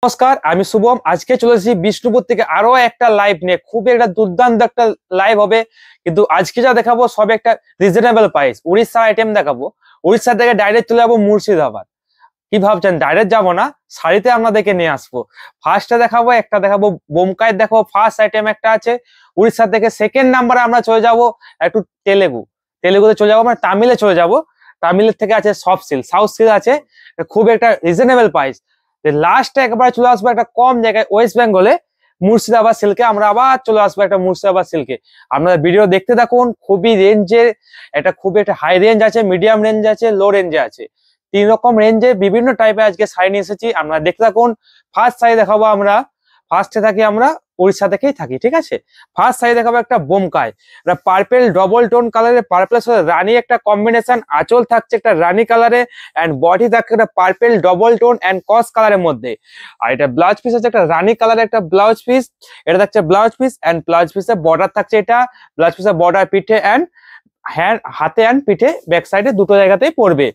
নমস্কার, আমি শুভম। আজকে চলে এসেছি বিষ্ণুপুর থেকে আরো একটা লাইভ নিয়ে। খুবই একটা দুর্দান্ত একটা লাইভ হবে, কিন্তু আজকে যা দেখাবো সব একটা রিজনেবল প্রাইস। উড়িষ্যার আইটেম দেখাবো। উড়িষ্যা থেকে ডাইরেক্ট চলে যাবো মুর্শিদাবাদ। কি ভাবছেন ডাইরেক্ট যাবো না, শাড়িতে আপনাদেরকে নিয়ে আসবো। ফার্স্টে দেখাবো বোমকায় দেখাবো। ফার্স্ট আইটেম একটা আছে উড়িষ্যা থেকে। সেকেন্ড নাম্বারে আমরা চলে যাবো একটু তেলেগুতে চলে যাবো, মানে তামিলে চলে যাবো। তামিলের থেকে আছে সফট সিল্ক, সাউথ সিল্ক আছে, খুব একটা রিজনেবল প্রাইস। লাস্টে একবার চলে আসবো একটা কম জায়গায় ওয়েস্ট বেঙ্গলে, মুর্শিদাবাদ সিল্কে। আমরা আবার চলে আসবো একটা মুর্শিদাবাদ সিল্কে। আপনারা ভিডিও দেখতে থাকুন। খুবই রেঞ্জের খুবই একটা হাই রেঞ্জ আছে, মিডিয়াম রেঞ্জ আছে, লো রেঞ্জে আছে। 3 রকম রেঞ্জে বিভিন্ন টাইপের আজকে শাড়ি নিয়ে এসেছি। আপনারা দেখতে থাকুন। ফার্স্ট শাড়ি দেখাবো আমরা। ফার্স্টে থাকি আমরা উড়িষ্যা থেকেই থাকি, ঠিক আছে। ফার্স্ট শাড়ি দেখাবো একটা বোমকায়, এটা পার্পেল ডবল টোন কালারের, পার্পেলের সাথে রানী একটা কম্বিনেশন। আঁচল থাকছে একটা রানী কালারে, এন্ড বডি থাকছে একটা পার্পেল ডবল টোন এন্ড কস কালারের মধ্যে। আর এটা ব্লাউজ পিস আছে একটা রানী কালারের একটা ব্লাউজ পিস। এটা থাকছে ব্লাউজ পিস, এন্ড ব্লাউজ পিসের বর্ডার থাকছে এটা। ব্লাউজ পিসের বর্ডার পিঠে এন্ড হাতে এন্ড পিঠে ব্যাক সাইডে দুটো জায়গাতেই পড়বে।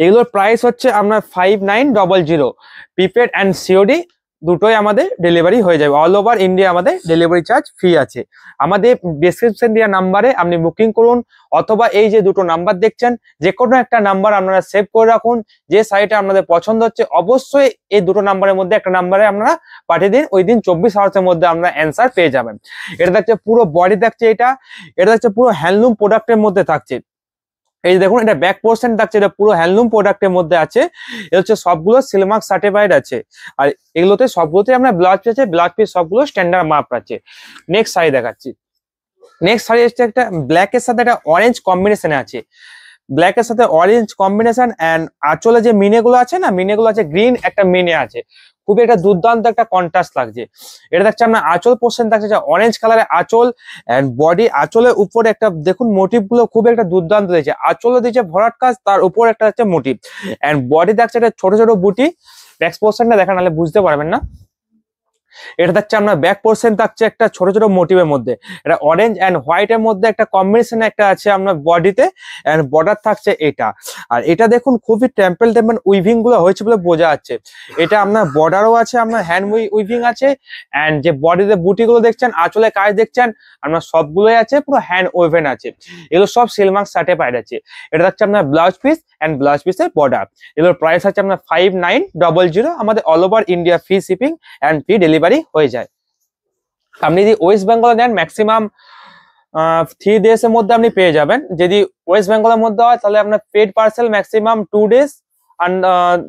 এগুলোর প্রাইস হচ্ছে আপনার 5900। প্রিপেড অ্যান্ড সিওডি দুটোই আমাদের ডেলিভারি হয়ে যাবে। অল ওভার ইন্ডিয়া আমাদের ডেলিভারি চার্জ ফ্রি আছে। আমাদের ডেসক্রিপশন দেওয়া নাম্বারে আপনি বুকিং করুন, অথবা এই যে দুটো নাম্বার দেখছেন, যে কোনো একটা নাম্বার আপনারা সেভ করে রাখুন। যে শাড়িটা আপনাদের পছন্দ হচ্ছে অবশ্যই এই দুটো নাম্বারের মধ্যে একটা নাম্বারে আপনারা পাঠিয়ে দিন। ওই দিন 24 আওয়ার্সের মধ্যে আপনারা অ্যান্সার পেয়ে যাবেন। এটা থাকছে পুরো বডি থাকছে এটা থাকছে পুরো হ্যান্ডলুম প্রোডাক্টের মধ্যে থাকছে। এই দেখুন, এটা ব্যাক পোর্শন থাকছে, এটা পুরো হ্যান্ডলুম প্রোডাক্টের মধ্যে আছে। এটা হচ্ছে সবগুলো সিলমার্ক সার্টিফাইড আছে। আর এগুলোতে সবগুলোতে আমরা ব্লাউজ পিস আছে, ব্লাউজ পিস সবগুলো স্ট্যান্ডার্ড মাপ আছে। নেক্সট শাড়ি দেখাচ্ছি। নেক্সট শাড়ি হচ্ছে একটা ব্ল্যাক এর সাথে একটা অরেঞ্জ কম্বিনেশনে আছে। ব্ল্যাক এর সাথে অরেঞ্জ কম্বিনেশন, এন্ড আঁচলে যে মিনেগুলো আছে না, মিনেগুলো আছে গ্রিন একটা মিনে আছে। খুবই একটা দুর্দান্ত একটা কন্ট্রাস্ট লাগছে। এটা দেখছে আপনার আঁচল পোর্শন থাকছে অরেঞ্জ কালারের আঁচল, এন্ড বডি আঁচলের উপরে একটা দেখুন মোটিভ গুলো খুব একটা দুর্দান্ত দিয়েছে। আঁচলে দিয়েছে ভরাট কাজ, তার উপর একটা হচ্ছে মোটিভ, এন্ড বডি থাকছে একটা ছোট ছোট বুটি। ব্যাক পোর্শনটা দেখা নাহলে বুঝতে পারবেন না। এটা থাকছে আপনার ব্যাক পোর্শন থাকছে একটা ছোট ছোট মোটিভের মধ্যে। এটা অরেঞ্জ এন্ড হোয়াইট এর মধ্যে একটা কম্বিনেশন একটা আছে আপনার বডিতে, এন্ড বর্ডার থাকছে এটা। আর এটা দেখুন খুবই টেম্পল উইভিং গুলো হয়েছে বলে বোঝা যাচ্ছে। এটা আপনার বর্ডারও আছে, আপনার হ্যান্ড উইভিং আছে, এন্ড যে বডিতে বুটি গুলো দেখছেন, আঁচলে কাজ দেখছেন, আপনার সবগুলোই আছে, পুরো হ্যান্ড ওভেন আছে। এগুলো সব সিলমার্ক সার্টিফাইড আছে। এটা থাকছে আপনার ব্লাউজ পিস এন্ড ব্লাউজ পিসের বর্ডার। এগুলোর প্রাইস আছে আপনার 5900। আমাদের all over India free shipping and free delivery হয়ে যায়। আপনি যদি ওয়েস্ট বেঙ্গলে নেন ম্যাক্সিমাম 3 ডেজ এর মধ্যে আপনি পেয়ে যাবেন। যদি ওয়েস্ট বেঙ্গলের মধ্যে হয় তাহলে আপনার paid parcel maximum 2 days, and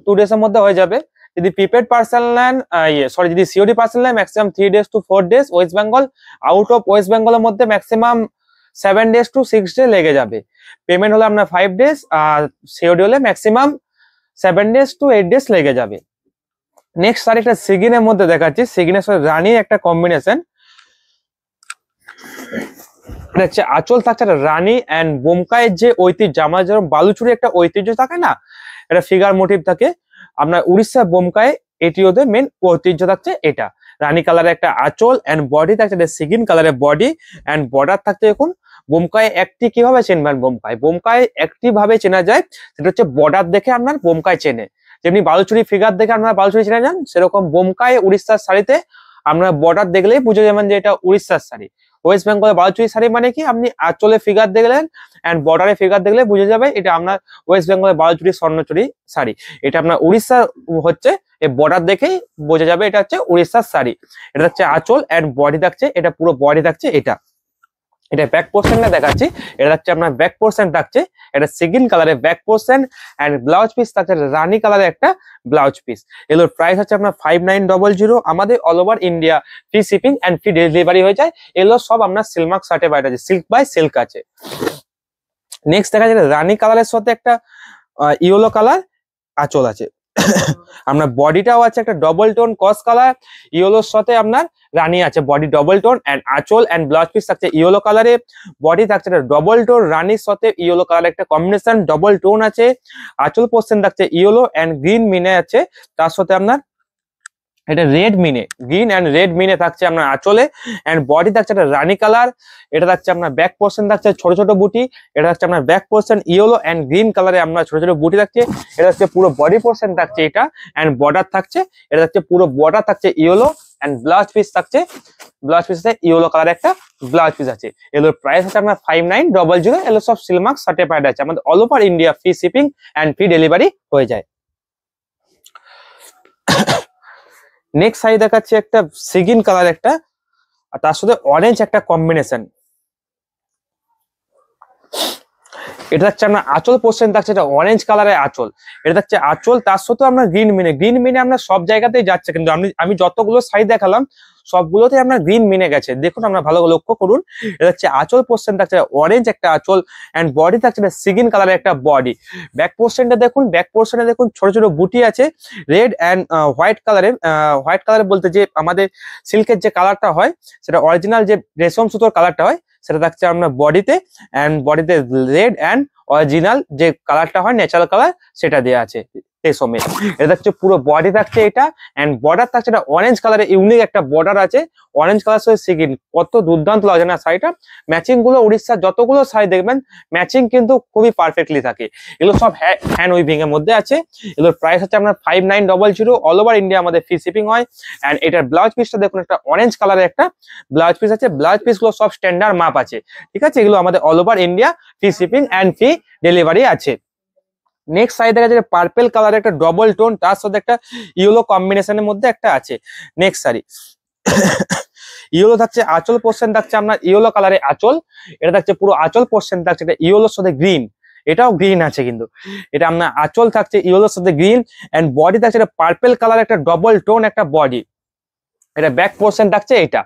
2 days এর মধ্যে হয়ে যাবে। যদি প্রিপেড পার্সেল নেন, যদি সিওডি পার্সেল নেন maximum 3 days to 4 days West Bengal. Out of West বেঙ্গলের মধ্যে ম্যাক্সিমাম 7 ডেজ টু 6 ডে লেগে যাবে। পেমেন্ট হলে আপনার 5 ডেজ, আর সিওডি হলে ম্যাক্সিমাম 7 ডেজ টু 8 ডেজ লেগে যাবে। নেক্সট আর একটা সিগিনের মধ্যে দেখাচ্ছি। সিগিনের সাথে রানীর একটা কম্বিনেশন। এটা হচ্ছে আঁচল থাকছে একটা রানী, এন্ড বোমকায়ের যে ঐতিহ্য, আমার যেরকম বালুচুরি একটা ঐতিহ্য থাকে না, এটা ফিগার মোটিভ থাকে। আপনার উড়িষ্যা বোমকায় এটিওতে মেন ঐতিহ্য থাকছে এটা। রানী কালারের একটা আঁচল, এন্ড বডি থাকছে একটা সিগিন কালারের বডি, এন্ড বর্ডার থাকছে দেখুন। বোমকায় একটি কিভাবে চেনবেন? বোমকায় একটি ভাবে চেনা যায়, সেটা হচ্ছে বর্ডার দেখে আপনার বোমকায় চেনে। যেমনি বালুচুরি ফিগার দেখে আপনারা বালুচুরি চেনা যান, সেরকম বোমকায় উড়িষ্যার শাড়িতে আপনারা বর্ডার দেখলেই বুঝে যাবেন যে এটা উড়িষ্যার শাড়ি। ওয়েস্ট বেঙ্গলের বালুচুরি শাড়ি মানে কি, আপনি আঁচলে ফিগার দেখলেন এন্ড বর্ডারে ফিগার দেখলে বুঝে যাবে এটা আপনার ওয়েস্ট বেঙ্গলের বালুচুরি স্বর্ণচুরি শাড়ি। এটা আপনার উড়িষ্যা হচ্ছে, এই বর্ডার দেখেই বোঝা যাবে এটা হচ্ছে উড়িষ্যার শাড়ি। এটা হচ্ছে আঁচল, এন্ড বডি থাকছে, এটা পুরো বডি থাকছে এটা। এটা ব্যাক পোর্শনটা দেখাচ্ছি। এটা হচ্ছে আপনার ব্যাক পোর্শন থাকছে, এটা সিগিন কালারের back portion, and blouse piece থাকছে রানী কালারের একটা ব্লাউজ পিস। এগুলোর প্রাইস হচ্ছে আপনার 5900। আমাদের all over India free shipping and free delivery হয়ে যায়। এগুলো সব আপনার সিলমার্ক সার্টিফাইড আছে, সিল্ক বাই সিল্ক আছে। নেক্সট দেখা যাচ্ছে রানী কালারের সাথে একটা ইয়েলো কালার আঁচল আছে। আপনার বডিটাও আছে একটা ডবল টোন কস কালার, ইয়েলোর সাথে আপনার রানী আছে, বডি ডবল টোন, এন্ড আঁচল এন্ড ব্লাউজ পিস থাকছে ইয়েলো কালারে। বডি থাকছে একটা ডবল টোন, রানীর সাথে ইয়েলো কালার একটা কম্বিনেশন, ডবল টোন আছে। আঁচল পোর্শন থাকছে ইয়েলো এন্ড গ্রিন মিনে আছে, তার সাথে আপনার এটা রেড মিনে, গ্রিন এন্ড রেড মিনে থাকছে আপনার আঁচলে, এন্ড বডি থাকছে একটা রানী কালার। এটা থাকছে আপনার ব্যাক পোর্শন থাকছে ছোট ছোট বুটি। এটা থাকছে আপনার back portion yellow and green কালারে আপনার ছোট ছোট বুটি থাকছে। এটা হচ্ছে পুরো বডি পোর্শন থাকছে এটা, এন্ড বর্ডার থাকছে, এটা হচ্ছে পুরো বর্ডার থাকছে ইয়েলো, এন্ড ব্লাউজ পিস থাকছে, ব্লাউজ পিস আছে ইয়েলো কালার একটা ব্লাউজ পিস আছে। এগুলোর প্রাইস আছে আপনার 5900। এগুলো সব সিলমার্ক সার্টিফাইড আছে, আমাদের all over India free shipping and free delivery হয়ে যায়। নেক্সট শাড়ি দেখাচ্ছে একটা সিগিন কালার একটা, আর তার সাথে অরেঞ্জ একটা কম্বিনেশন। এটা থাকছে আপনার আঁচল পোর্শন থাকছে, এটা অরেঞ্জ কালারের আঁচল। এটা থাকছে আঁচল, তার সাথে আপনার গ্রিন মিনে, গ্রিন মিনে আপনার সব জায়গাতেই যাচ্ছে, কিন্তু আমি যতগুলো শাড়ি দেখালাম সবগুলোতে আপনার গ্রিন মিনে গেছে। দেখুন আপনার ভালো লক্ষ্য করুন। এটা হচ্ছে আঁচল পোর্শন থাকছে অরেঞ্জ একটা আঁচল, এন্ড বডি থাকছে সিগিন কালারের একটা বডি। ব্যাক পোর্শনটা দেখুন, ব্যাক পোর্শনে দেখুন ছোট ছোট বুটি আছে রেড এন্ড হোয়াইট কালারের। হোয়াইট কালার বলতে যে আমাদের সিল্কের যে কালারটা হয়, সেটা অরিজিনাল যে রেশম সুতোর কালারটা হয় সেটা থাকছে আপনার বডিতে, এন্ড বডিতে রেড এন্ড অরিজিনাল যে কালারটা হয় ন্যাচারাল কালার সেটা দেওয়া আছে রেশমে। এটা হচ্ছে পুরো বডি থাকছে এটা, এন্ড বর্ডার থাকছে এটা অরেঞ্জ কালারের ইউনিক একটা বর্ডার আছে, অরেঞ্জ কালার সাথে সিগিন। কত দুর্দান্ত লাগে না শাড়িটা। ম্যাচিং গুলো উড়িষ্যার যতগুলো শাড়ি দেখবেন ম্যাচিং কিন্তু খুবই পারফেক্টলি থাকে। এগুলো সব হ্যান্ড উইভিং এর মধ্যে আছে। এগুলোর প্রাইস হচ্ছে আপনার 5900। অল ওভার ইন্ডিয়া আমাদের ফ্রি শিপিং হয়। এন্ড এটার ব্লাউজ পিসটা দেখুন, একটা অরেঞ্জ কালারের একটা ব্লাউজ পিস আছে। ব্লাউজ পিস গুলো সব স্ট্যান্ডার্ড মাপ আছে, ঠিক আছে। এগুলো আমাদের all over India free shipping and free delivery আছে। নেক্সট সাইড দেখা যাচ্ছে পার্পল কালার একটা ডবল টোন, তার সাথে একটা ইয়েলো কম্বিনেশনের মধ্যে একটা আছে। নেক্সট শাড়ি ইয়েলো থাকছে, আঁচল পোর্শন থাকছে আপনার ইয়েলো কালারের আঁচল। এটা থাকছে পুরো আঁচল পোর্শন থাকছে এটা ইয়েলোর সাথে গ্রিন, এটাও গ্রিন আছে কিন্তু। এটা আপনার আঁচল থাকছে ইয়েলোর সাথে গ্রিন, এন্ড বডি থাকছে এটা পার্পল কালার একটা ডবল টোন একটা বডি। এটা ব্যাক পোর্শন থাকছে এটা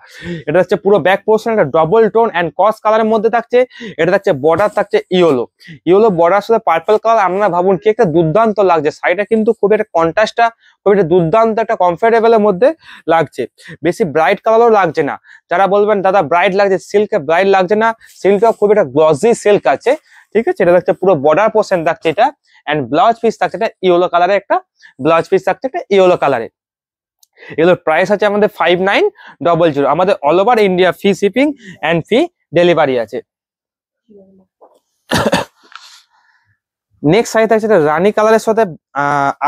হচ্ছে পুরো ব্যাক পোর্শন একটা ডবল টোন এন্ড কস কালারের মধ্যে থাকছে। এটা থাকছে বর্ডার থাকছে ইয়েলো বর্ডার সাথে পার্পল কালার। আপনারা ভাবুন কি একটা দুর্দান্ত লাগছে শাড়িটা, কিন্তু খুব একটা কন্ট্রাস্টটা খুব একটা দুর্দান্ত একটা কমফোর্টেবলের মধ্যে লাগছে, বেশি ব্রাইট কালারও লাগছে না। যারা বলবেন দাদা ব্রাইট লাগছে, সিল্কে ব্রাইট লাগছে না, সিল্কটা খুব একটা গ্লসি সিল্ক আছে, ঠিক আছে। এটা থাকছে পুরো বর্ডার পোর্শন থাকছে এটা, এন্ড ব্লাউজ পিস থাকছে এটা ইয়েলো কালারের একটা ব্লাউজ পিস থাকছে এটা ইয়েলো কালারের। এগুলোর প্রাইস আছে আমাদের 5900। আমাদের all over India free shipping and free delivery আছে। নেক্সট শাড়ি থাকছে রানী কালারের সাথে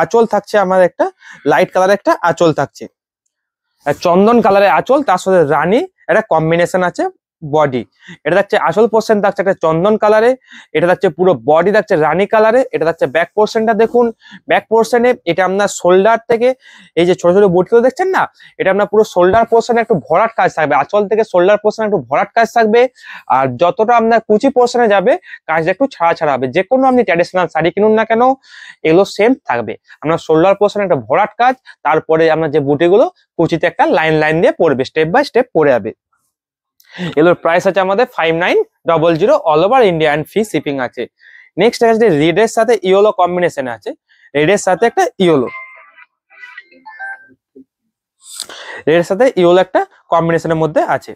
আঁচল থাকছে আমাদের একটা লাইট কালারের একটা আঁচল থাকছে, চন্দন কালারের আঁচল, তার সাথে রানী একটা কম্বিনেশন আছে বডি। এটা থাকছে আঁচল পোর্শন থাকছে একটা চন্দন কালারে, এটা থাকছে পুরো বডি থাকছে রানী কালারে। এটা থাকছে ব্যাক পোর্শনটা দেখুন, ব্যাক পোর্শনে এটা আপনার শোল্ডার থেকে এই যে ছোট ছোট বুটিগুলো দেখছেন না, এটা আপনার পুরো শোল্ডার পোর্শনে একটু ভরাট কাজ থাকবে, আঁচল থেকে শোল্ডার পোর্শনে একটু ভরাট কাজ থাকবে। আর যতটা আপনার কুচি পোর্শনে যাবে কাজটা একটু ছাড়া ছাড়া হবে। যে কোনো আপনি ট্র্যাডিশনাল শাড়ি কিনুন না কেন এগুলো সেম থাকবে। আপনার শোল্ডার পোর্শনে একটা ভরাট কাজ, তারপরে আপনার যে বুটিগুলো কুচিতে একটা লাইন লাইন দিয়ে পড়বে, স্টেপ বাই স্টেপ পড়ে যাবে। এগুলোর প্রাইস আছে আমাদের 5900। All over India and free shipping আছে। নেক্সট আছে রেড এর সাথে ইয়েলো কম্বিনেশন আছে, রেড এর সাথে একটা ইয়েলো, রেড এর সাথে ইয়েলো একটা কম্বিনেশনের মধ্যে আছে।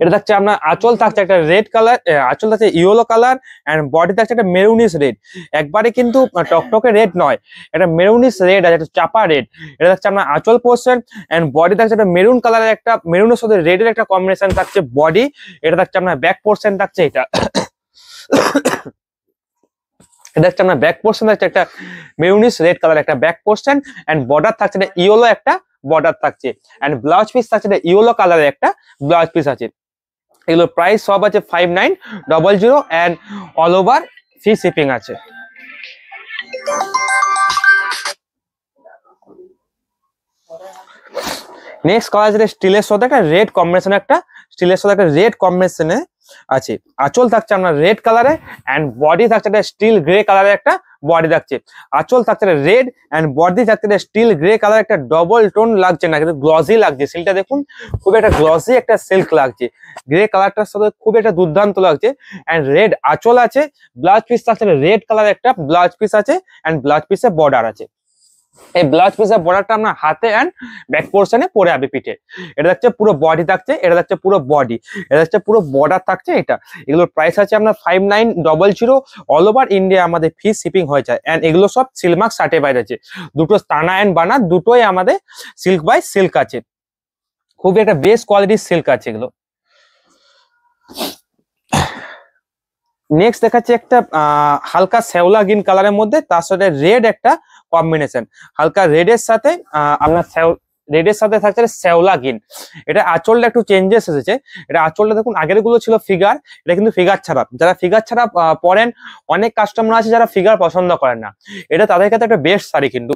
এটা থাকছে আপনার আঁচল থাকছে একটা রেড কালার, আঁচল থাকছে ইয়েলো কালার, এন্ড বডি থাকছে একটা মেরুনিশ রেড। একবারে কিন্তু টকটকে রেড নয়, এটা মেরুনিশ রেড আছে, একটা চাপা রেড। এটা থাকছে আপনার আঁচল পোর্শন, এন্ড বডি থাকছে একটা মেরুন কালারের একটা মেরুনের সাথে রেডের একটা কম্বিনেশন থাকছে বডি। এটা থাকছে আপনার ব্যাক পোর্শন থাকছে এটা এটা হচ্ছে আপনার ব্যাক পোর্শন থাকছে একটা মেরুনিশ রেড কালার একটা ব্যাক পোর্শন, এন্ড বর্ডার থাকছে একটা ইয়েলো একটা বর্ডার থাকছে, এন্ড ব্লাউজ পিস থাকছে একটা ইয়েলো কালারের একটা ব্লাউজ পিস আছে। এগুলোর প্রাইস সব আছে 5900 and all over free shipping আছে। নেক্সট কালার আছে স্টিলের সাথে একটা রেড কম্বিনেশন, একটা স্টিলের সাথে একটা রেড কম্বিনেশনে আছে। আঁচল থাকছে আপনার রেড কালারে, এন্ড বডি থাকছে একটা স্টিল গ্রে কালারের একটা বডি থাকছে। আঁচল থাকছে রেড এন্ড বডি থাকছে স্টিল গ্রে কালার, একটা ডবল টোন লাগছে না, কিন্তু গ্লসি লাগছে। সিল্কটা দেখুন খুব একটা গ্লসি একটা সিল্ক লাগছে, গ্রে কালারটার সাথে খুব একটা দুর্দান্ত লাগছে। এন্ড রেড আঁচল আছে, ব্লাউজ পিস থাকছে রেড কালার একটা ব্লাউজ পিস আছে, এন্ড ব্লাউজ পিসে বর্ডার আছে। এই ব্লাউজ পিসের বর্ডারটা আপনার হাতে এন্ড ব্যাক পোর্শনে পরে যাবে পিঠে। এটা থাকছে পুরো বডি থাকছে, এটা থাকছে পুরো বডি, এটা থাকছে পুরো বর্ডার থাকছে। এটা এগুলোর প্রাইস আছে আপনার 5900। অল ওভার ইন্ডিয়া আমাদের ফ্রি শিপিং হয়ে যায়। এন্ড এগুলো সব সিল্ক মার্ক সার্টিফাইড আছে। দুটো টানা এন্ড বানা দুটোই আমাদের সিল্ক বাই সিল্ক আছে, খুবই একটা বেস্ট কোয়ালিটির সিল্ক আছে এগুলো। নেক্সট দেখাচ্ছি একটা হালকা শ্যাওলা গ্রিন কালারের মধ্যে, তার সাথে রেড একটা কম্বিনেশন। হালকা রেডের সাথে আপনার রেডের সাথে থাকছে শ্যাওলা গ্রিন। এটা আঁচলটা একটু চেঞ্জেস এসেছে। এটা আঁচলটা দেখুন, আগের গুলো ছিল ফিগার, এটা কিন্তু ফিগার ছাড়া। যারা ফিগার ছাড়া পরেন, অনেক কাস্টমার আছে যারা ফিগার পছন্দ করেন না, এটা তাদের ক্ষেত্রে একটা বেস্ট শাড়ি। কিন্তু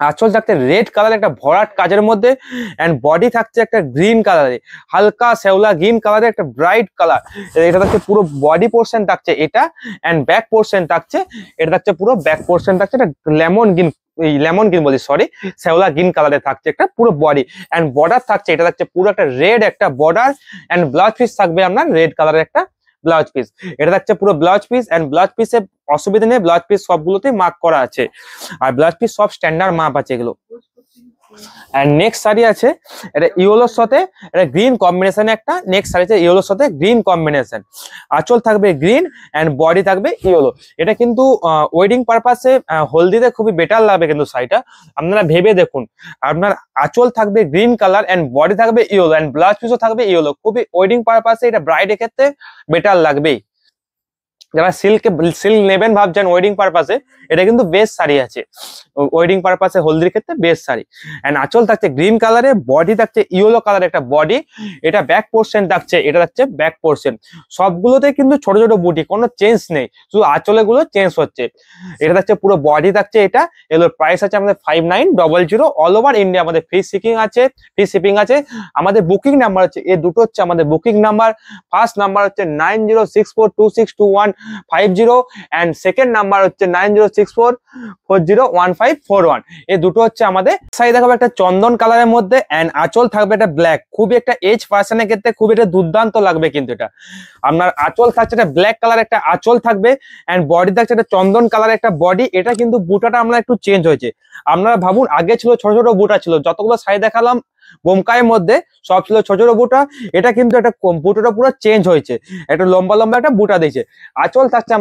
আঁচল থাকতে রেড কালার একটা ভরাট কাজের মধ্যে, এন্ড বডি থাকছে একটা গ্রিন কালারে, হালকা শ্যাওলা গ্রিন কালারের একটা ব্রাইট কালার। এটা থাকছে পুরো বডি পোর্শন থাকছে এটা, এন্ড ব্যাক পোর্শন থাকছে, এটা থাকছে পুরো ব্যাক পোর্শন থাকছে এটা লেমন গ্রিন, লেমন গ্রিন বলি সরি, শ্যাওলা গ্রিন কালারে থাকছে একটা পুরো বডি। এন্ড বর্ডার থাকছে, এটা থাকছে পুরো একটা রেড একটা বর্ডার, এন্ড ব্লাউজ পিস থাকবে আপনার রেড কালারের একটা ব্লাউজ পিস। এটা থাকছে পুরো ব্লাউজ পিস, এন্ড ব্লাউজ পিসে অসুবিধা নেই, ব্লাউজ পিস সবগুলোতেই মার্ক করা আছে, আর ব্লাউজ পিস সব স্ট্যান্ডার্ড মাপ আছে এগুলো। এন্ড নেক্সট শাড়ি আছে এটা ইয়েলোর সাথে এটা গ্রিন কম্বিনেশন, একটা নেক্সট শাড়ি আছে ইয়েলোর সাথে গ্রিন কম্বিনেশন। আঁচল থাকবে গ্রিন এন্ড বডি থাকবে ইয়েলো। এটা কিন্তু ওয়েডিং পারপাসে হলদিতে খুবই বেটার লাগবে কিন্তু শাড়িটা, আপনারা ভেবে দেখুন। আপনার আঁচল থাকবে গ্রিন কালার এন্ড বডি থাকবে ইয়েলো, এন্ড ব্লাউজ পিসও থাকবে ইয়েলো, খুবই ওয়েডিং পারপাসে এটা ব্রাইডের ক্ষেত্রে বেটার লাগবেই। যারা সিল্ক নেবেন ভাবছেন ওয়েডিং পারপাসে, এটা কিন্তু বেস্ট শাড়ি আছে ওয়েডিং পারপাসে, হলদির ক্ষেত্রে বেস্ট শাড়ি। এন্ড আঁচল থাকছে গ্রিন কালারে, বডি থাকছে ইয়েলো কালার একটা বডি, এটা ব্যাক পোর্শন থাকছে, এটা থাকছে ব্যাক পোর্শন। সবগুলোতে কিন্তু ছোট ছোট বুটি, কোনো চেঞ্জ নেই, শুধু আঁচলে গুলো চেঞ্জ হচ্ছে। এটা থাকছে পুরো বডি থাকছে এটা। এগুলোর প্রাইস আছে আমাদের 5900। অল ওভার ইন্ডিয়া আমাদের ফ্রি শিপিং আছে, ফ্রি শিপিং আছে। আমাদের বুকিং নাম্বার হচ্ছে এই দুটো, হচ্ছে আমাদের বুকিং নাম্বার। ফার্স্ট নাম্বার হচ্ছে 9064262150, এন্ড সেকেন্ড নাম্বার হচ্ছে 9064401541। এই দুটো হচ্ছে আমাদের। শাড়ি দেখাবো একটা চন্দন কালারের মধ্যে, এন্ড আঁচল থাকবে এটা ব্ল্যাক, খুবই একটা এজ পার্সনের ক্ষেত্রে খুবই এটা দুর্দান্ত লাগবে। কিন্তু এটা আপনার আঁচল থাকছে এটা ব্ল্যাক কালার একটা আঁচল থাকবে, এন্ড বডি থাকছে এটা চন্দন কালার একটা বডি। এটা কিন্তু বুটাটা আমরা একটু চেঞ্জ হয়েছে। আপনারা ভাবুন, আগে ছিল ছোট ছোট বুটা ছিল, যতগুলো শাড়ি দেখালাম বোমকাইয়ের মধ্যে সব ছিল ছোট ছোট বুটা, এটা কিন্তু একটা বুটাটা পুরো চেঞ্জ হয়েছে, একটা লম্বা লম্বা একটা বুটা দিয়েছে। আঁচল থাকছে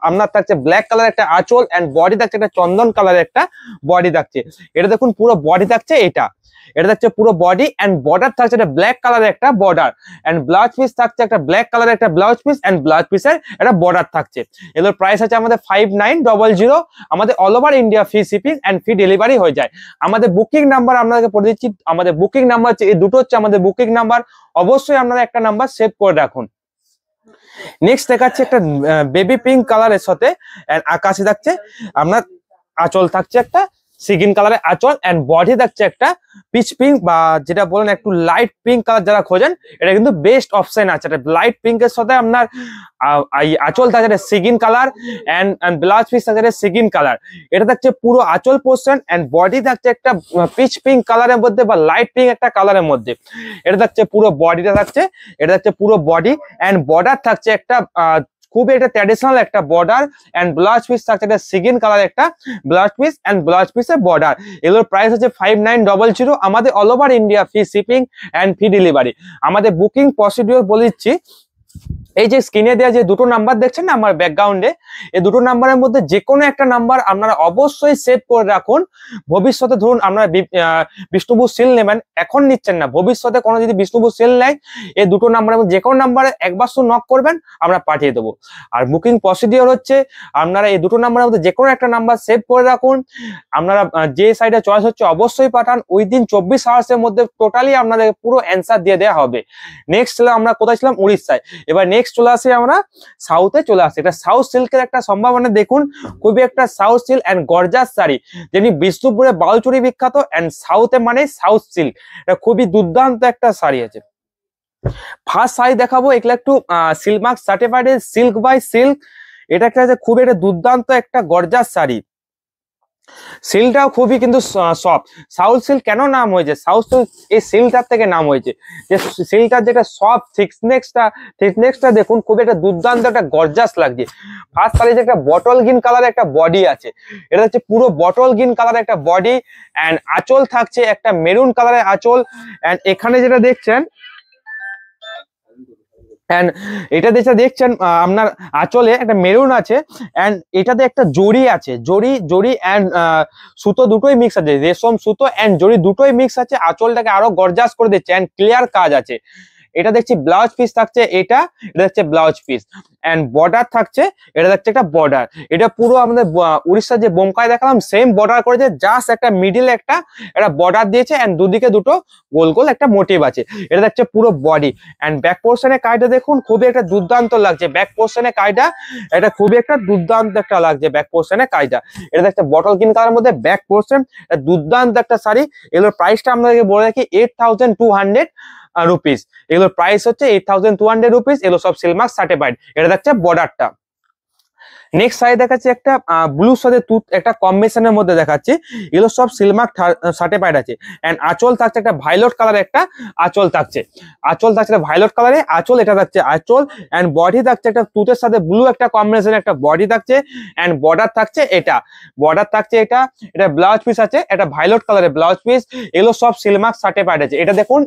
আপনার থাকছে ব্ল্যাক কালার একটা আঁচল, এন্ড বডি থাকছে একটা চন্দন কালারের একটা বডি থাকছে। এটা দেখুন পুরো বডি থাকছে এটা, এটা থাকছে পুরো বডি, এন্ড বর্ডার থাকছে একটা ব্ল্যাক কালারের একটা বর্ডার, এন্ড ব্লাউজ পিস থাকছে একটা ব্ল্যাক কালারের একটা ব্লাউজ পিস, এন্ড ব্লাউজ পিসের একটা বর্ডার থাকছে। এগুলোর প্রাইস আছে আমাদের 5900। আমাদের all over India free shipping and free delivery হয়ে যায়। আমাদের বুকিং নাম্বার আপনাদেরকে পড়ে দিচ্ছি। আমাদের বুকিং নাম্বার হচ্ছে এই দুটো, হচ্ছে আমাদের বুকিং নাম্বার। অবশ্যই আপনারা একটা নাম্বার সেভ করে রাখুন। নেক্সট দেখাচ্ছে একটা বেবি পিঙ্ক কালারের সাথে আকাশি থাকছে আপনার, আঁচল থাকছে একটা সিগিন কালারের আঁচল, এন্ড বডি থাকছে একটা পিচ পিঙ্ক বা যেটা বলেন একটু লাইট পিঙ্ক কালার যারা খোঁজেন, এটা কিন্তু বেস্ট অপশন আছে। এটা লাইট পিঙ্কের সাথে আপনার আঁচল থাকছে সিগিন কালার, এন্ড ব্লাউজ পিস থাকছে সিগিন কালার। এটা থাকছে পুরো আঁচল পোর্শন, এন্ড বডি থাকছে একটা পিচ পিঙ্ক কালারের মধ্যে বা লাইট পিঙ্ক একটা কালারের মধ্যে। এটা থাকছে পুরো বডিটা থাকছে, এটা থাকছে পুরো বডি, এন্ড বর্ডার থাকছে একটা খুবই একটা ট্র্যাডিশনাল একটা বর্ডার, এন্ড ব্লাউজ পিস থাকছে একটা সিগিন কালার একটা ব্লাউজ পিস, এন্ড ব্লাউজ পিসের বর্ডার। এগুলোর প্রাইস হচ্ছে 5900। আমাদের all over India free shipping and free delivery. আমাদের বুকিং প্রসিডিওর বলে দিচ্ছি। এই যে স্ক্রিনে দেওয়া যে দুটো নাম্বার দেখছেন না আমার ব্যাকগ্রাউন্ডে, এই দুটো নাম্বারের মধ্যে যে কোনো একটা নাম্বার আপনারা অবশ্যই সেভ করে রাখুন। ভবিষ্যতে ধরুন আপনারা বিষ্ণুপুর সেল নেবেন, এখন নিচ্ছেন না, ভবিষ্যতে কোনো যদি বিষ্ণুপুর সেল নেয়, এই দুটো নাম্বারের মধ্যে যে কোনো নাম্বারে একবার শুধু নক করবেন, আমরা পাঠিয়ে দেবো। আর বুকিং প্রসিডিওর হচ্ছে আপনারা এই দুটো নাম্বারের মধ্যে যে কোনো একটা নাম্বার সেভ করে রাখুন। আপনারা যে সাইডে চয়েস হচ্ছে অবশ্যই পাঠান, উইদিন 24 আওয়ার্সের মধ্যে টোটালি আপনাদের পুরো অ্যান্সার দিয়ে দেওয়া হবে। নেক্সট আমরা কোথায় ছিলাম? উড়িষ্যায়। এবার নেক্সট চলে আসি আমরা সাউথে চলে আসি। এটা সাউথ সিল্কের একটা সম্ভাবনা দেখুন, খুবই একটা south silk and gorgeous sari, যিনি বিষ্ণুপুরে বাউচুরি বিখ্যাত, এন্ড সাউথে মানে সাউথ সিল্ক। এটা খুবই দুর্দান্ত একটা শাড়ি আছে। ফার্স্ট শাড়ি দেখাবো, এগুলো একটু silk mark certified silk by silk. এটা একটা খুবই একটা দুর্দান্ত একটা গর্জাস শাড়ি। সিলটাও খুবই কিন্তু সফট। সাউথ সিল্ক কেন নাম হয়েছে, সাউথ সিল্ক এই সিলটার থেকে নাম হয়েছে, যে সিলটার যেটা সফট থিকনেসটা দেখুন, খুব একটা দুর্দান্ত একটা গর্জাস লাগছে। ফার্স্ট সাইজে একটা বটল গ্রিন কালার একটা বডি আছে, এটা হচ্ছে পুরো বটল গ্রিন কালার একটা বডি, এন্ড আঁচল থাকছে একটা মেরুন কালারের আঁচল। এন্ড এখানে যেটা দেখছেন, এন্ড এটা যেটা দেখছেন আপনার আঁচলে একটা মেরুন আছে, এন্ড এটাতে একটা জড়ি আছে, জড়ি এন্ড সুতো দুটোই মিক্স আছে, রেশম সুতো এন্ড জড়ি দুটোই মিক্স আছে, আঁচলটাকে আরো গর্জাস করে দিচ্ছে এন্ড ক্লিয়ার কাজ আছে। এটা দেখছি ব্লাউজ পিস থাকছে, এটা দেখছে ব্লাউজ পিস এন্ড বর্ডার থাকছে, এটা দেখছে একটা বর্ডার। এটা পুরো আমাদের উড়িষ্যার যে বোমকায় দেখালাম সেম বর্ডার করেছে, জাস্ট একটা মিডিলে একটা বর্ডার দিয়েছে এন্ড দুদিকে দুটো গোল গোল একটা মোটিভ আছে। এটা দেখছে পুরো বডি এন্ড ব্যাক পোর্শনের কাজটা দেখুন, খুবই একটা দুর্দান্ত লাগছে ব্যাক পোর্শনের কাজটা, এটা খুবই একটা দুর্দান্ত একটা লাগছে ব্যাক পোর্শনের কাজটা। এটা দেখছে বটল গ্রিন কালার মধ্যে ব্যাক পোর্শন, দুর্দান্ত একটা শাড়ি। এগুলোর প্রাইসটা আপনাদেরকে বলে রাখি 8200 রুপিস। এগুলোর প্রাইস হচ্ছে 8200 রুপিস। এগুলো সব সিলমার্ক সার্টিফাইড। এটা দেখছে বর্ডারটা। নেক্সট সাইড দেখাচ্ছি একটা ব্লুর সাথে তুত একটা কম্বিনেশনের মধ্যে দেখাচ্ছি, এগুলো সব সিলমার্ক সার্টিফাইড আছে। এন্ড আঁচল থাকছে একটা ভায়োলেট কালার, একটা আঁচল থাকছে, একটা ভায়োলেট কালারে আঁচল, এটা থাকছে আঁচল। এন্ড বডি থাকছে একটা তুতের সাথে ব্লু একটা কম্বিনেশন একটা বডি থাকছে। এন্ড বর্ডার থাকছে এটা, এটা ব্লাউজ পিস আছে, এটা ভায়োলেট কালারের ব্লাউজ পিস। এগুলো সব সিলমার্ক সার্টিফাইড আছে। এটা দেখুন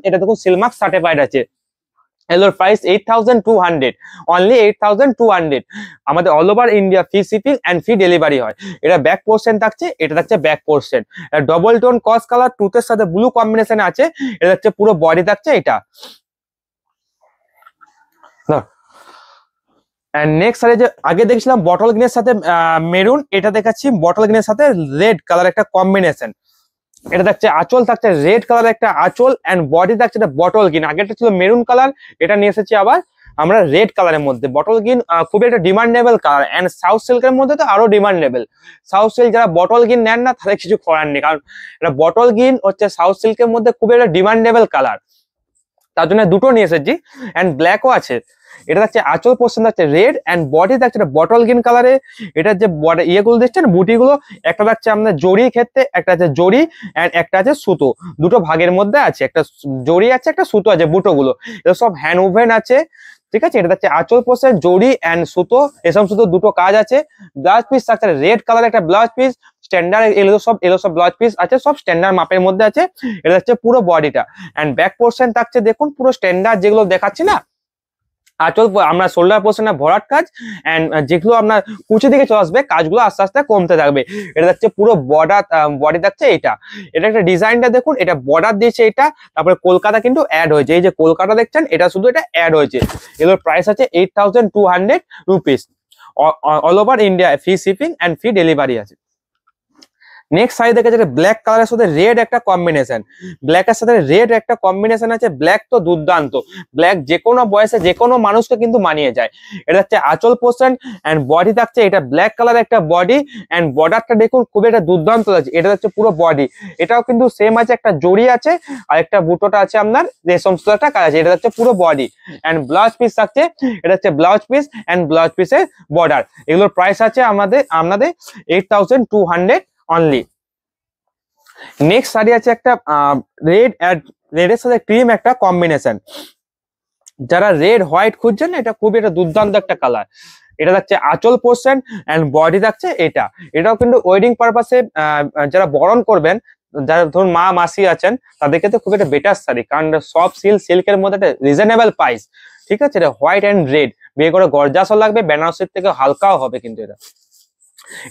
সিলমার্ক সার্টিফাইড আছে। এগুলোর প্রাইস 8200, অনলি 8200। আমাদের all over India free shipping and free delivery হয়। এটা ব্যাক পোর্শন থাকছে, এটা থাকছে ব্যাক পোর্শন, ডবল টোন কস কালার টুথের সাথে ব্লু কম্বিনেশন আছে। এটা হচ্ছে পুরো বডি থাকছে এটা। নেক্সট সাইডে যে আগে দেখছিলাম বটল গ্রিনের সাথে মেরুন, এটা দেখাচ্ছি বটল গ্রিনের সাথে রেড কালার একটা কম্বিনেশন। এটা থাকছে আঁচল, থাকছে রেড কালার একটা আঁচল এন্ড বডি থাকছে এটা বটল গ্রিন। আগেরটা ছিল মেরুন কালার, এটা নিয়ে এসেছি আবার আমরা রেড কালারের মধ্যে। বটল গ্রিন খুবই একটা ডিমান্ডেবল কালার এন্ড সাউথ সিল্কের মধ্যে তো আরো ডিমান্ডেবল। সাউথ সিল্ক যারা বটল গ্রিন নেন না তাদের কিছু করার নেই, কারণ এটা বটল গ্রিন হচ্ছে সাউথ সিল্কের মধ্যে খুবই একটা ডিমান্ডেবল কালার, তার জন্য দুটো নিয়ে এসেছি। এন্ড ব্ল্যাকও আছে। এটা থাকছে আঁচল পোর্শন থাকছে রেড এন্ড বডি থাকছে বটল গ্রিন কালারে। এটার যে ইয়েগুলো দেখছেন বুটিগুলো, একটা থাকছে আমাদের জড়ির ক্ষেত্রে, একটা আছে জড়ি এন্ড একটা আছে সুতো, দুটো ভাগের মধ্যে আছে, একটা জড়ি আছে একটা সুতো আছে, বুটোগুলো এটা সব হ্যান্ড ওভেন আছে। ঠিক আছে, এটা থাকছে আঁচল পোর্শন জড়ি এন্ড সুতো, এসব সুতো দুটো কাজ আছে। ব্লাউজ পিস থাকছে রেড কালার একটা ব্লাউজ পিস, স্ট্যান্ডার্ড এগুলো সব ব্লাউজ পিস আছে, সব স্ট্যান্ডার্ড মাপের মধ্যে আছে। এটা হচ্ছে পুরো বডিটা এন্ড ব্যাক পোর্শন থাকছে দেখুন পুরো স্ট্যান্ডার্ড, যেগুলো দেখাচ্ছি না আঁচল আমরা শোল্ডার পোর্শনে ভরাট কাজ এন্ড যেগুলো আপনার কুচি দিকে চলে আসবে কাজগুলো আস্তে আস্তে কমতে থাকবে। এটা হচ্ছে পুরো বডি থাকছে এটা একটা ডিজাইনটা দেখুন, এটা বর্ডার দিয়েছে এটা, তারপরে কলকাতা কিন্তু অ্যাড হয়েছে, এই যে কলকাতা দেখছেন এটা শুধু এটা অ্যাড হয়েছে। এগুলোর প্রাইস আছে 8200 rupees. All over India free shipping and free delivery আছে। নেক্সট সাইড দেখা যাচ্ছে ব্ল্যাক কালারের সাথে রেড একটা কম্বিনেশন, ব্ল্যাকের সাথে রেড একটা কম্বিনেশন আছে। ব্ল্যাক তো দুর্দান্ত, ব্ল্যাক যে কোনো বয়সে যে কোনো মানুষকে কিন্তু মানিয়ে যায়। এটা হচ্ছে আঁচল পোর্শন এন্ড বডি থাকছে এটা ব্ল্যাক কালার একটা বডি এন্ড বর্ডারটা দেখুন খুবই একটা দুর্দান্ত লাগছে। এটা হচ্ছে পুরো বডি, এটাও কিন্তু সেম আছে, একটা জড়ি আছে আর একটা বুটোটা আছে আপনার রেশম সুতো একটা কাজ আছে। এটা হচ্ছে পুরো বডি এন্ড ব্লাউজ পিস থাকছে, এটা হচ্ছে ব্লাউজ পিস এন্ড ব্লাউজ পিসের বর্ডার। এগুলোর প্রাইস আছে আপনাদের 8200 অনলি। নেক্সট শাড়ি আছে একটা রেডের সাথে ক্রিম একটা কম্বিনেশন। যারা রেড হোয়াইট খুঁজছেন এটা খুবই একটা দুর্দান্ত একটা কালার। এটা থাকছে আঁচল পোর্শন এন্ড বডি থাকছে এটা। এটাও কিন্তু ওয়েডিং পারপাসে যারা বরণ করবেন, যারা ধরুন মা মাসি আছেন তাদের ক্ষেত্রে খুব একটা বেটার শাড়ি, কারণ সব সিল্কের মধ্যে একটা রিজনেবল প্রাইস। ঠিক আছে, এটা হোয়াইট এন্ড রেড, বিয়ে করে গর্জাসও লাগবে, বেনারসির থেকে হালকাও হবে কিন্তু এটা।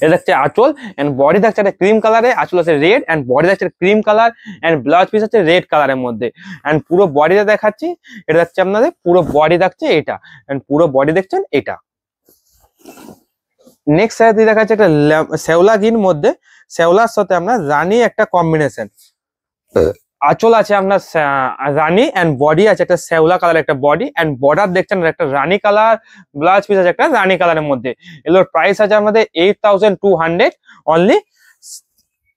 এটা হচ্ছে আঁচল এন্ড বডি থাকছে একটা ক্রিম কালারে, আঁচল আছে রেড এন্ড বডি থাকছে cream colour and blouse piece আছে রেড কালারের মধ্যে। এন্ড পুরো বডিটা দেখাচ্ছি, এটা হচ্ছে আপনাদের পুরো বডি থাকছে এটা এন্ড পুরো বডি দেখছেন এটা। নেক্সট সাইড দেখাচ্ছে একটা শেওলা গ্রিন মধ্যে, শেওলার সাথে আপনার রানী একটা কম্বিনেশন। আঁচল আছে আপনার রানী এন্ড বডি আছে একটা শেওলা কালার একটা বডি এন্ড বর্ডার দেখছেন একটা রানী কালার, ব্লাউজ পিস আছে একটা রানী কালারের মধ্যে। এগুলোর প্রাইস আছে আমাদের 8200 অনলি।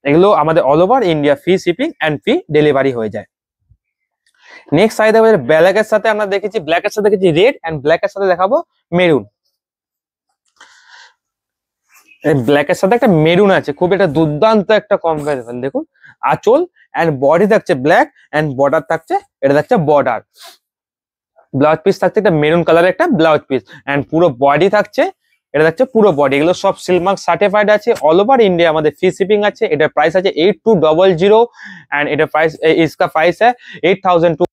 এগুলো আমাদের all over India free shipping and free delivery হয়ে যায়। নেক্সট সাইড আমাদের ব্ল্যাকের সাথে আমরা দেখেছি, ব্ল্যাকের সাথে দেখেছি রেড এন্ড ব্ল্যাকের সাথে দেখাবো মেরুন। ব্ল্যাক এর সাথে একটা মেরুন আছে, খুব একটা দুর্দান্ত একটা কম্বিনেশন। দেখুন আঁচল এন্ড বডি থাকছে ব্ল্যাক এন্ড বর্ডার থাকছে, এটা থাকছে বর্ডার। ব্লাউজ পিস থাকছে একটা মেরুন কালারের একটা ব্লাউজ পিস এন্ড পুরো বডি থাকছে, এটা থাকছে পুরো বডি। এগুলো সব সিল্ক মার্ক সার্টিফাইড আছে, অল ওভার ইন্ডিয়া আমাদের ফ্রি শিপিং আছে। এটার প্রাইস আছে 8200 এন্ড এটা প্রাইস ইসকা প্রাইস है 8200।